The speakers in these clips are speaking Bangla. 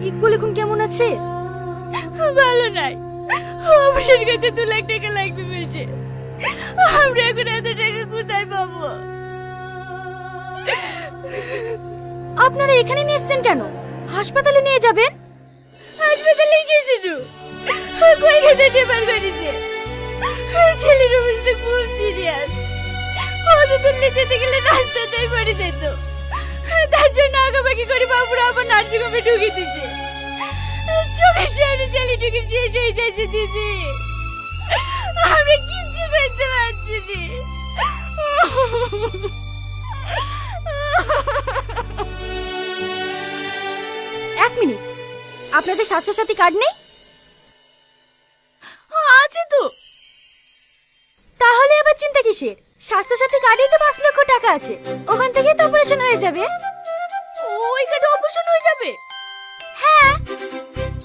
ইকবাল এখন কেমন আছে? ভালো নাই, অপারেশন করতে 2 লাখ টাকা লাগবে বলছে। আমরা এখন এত টাকা কোথায় পাবো? আপনারা এখানে নিয়ে এসেছেন কেন? হাসপাতালে নিয়ে যাবেন। হাসপাতালে গেছিল, কই খেতে টেপার করেছে। ছেলের অবস্থা খুব সিরিয়াস, অতদূর নিয়ে যেতে গেলে রাস্তাতেই পড়ে যেত। তার জন্য আগাবাগি করে বাবুরা আবার নার্সিং হোমে ঢুকে দিচ্ছে। চোখের সামনে ছেলেটুকু শেষ হয়ে যাচ্ছে দিদি, আমরা কিচ্ছু করতে পারছি না। 1 মিনিট, আপনাদের স্বাস্থ্যসাথী কার্ড নেই? আছে তো। তাহলে আবার চিন্তা কিসের? স্বাস্থ্যসাথী কার্ডেই তো 5 লক্ষ টাকা আছে, ওখান থেকেই তো অপারেশন হয়ে যাবে। ওই কার্ডে অপারেশন হয়ে যাবে? হ্যাঁ,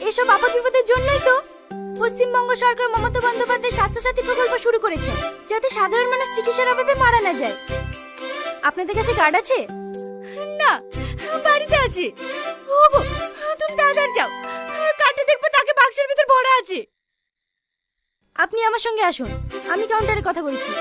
এসব আপদ বিপদের জন্যই তো পশ্চিমবঙ্গ সরকার মমতা বন্দ্যোপাধ্যায় স্বাস্থ্যসাথী প্রকল্প শুরু করেছে, যাতে সাধারণ মানুষ চিকিৎসার অভাবে মারা না যায়। আপনাদের কাছে কার্ড আছে? না, বাড়িতে আছে। ওগো, তুমি তাড়াতাড়ি যাও, কার্ডটা দেখবো টাকা বাক্সের ভিতর ভরা আছে। আপনি আমার সঙ্গে আসুন, আমি কাউন্টারে কথা বলছি।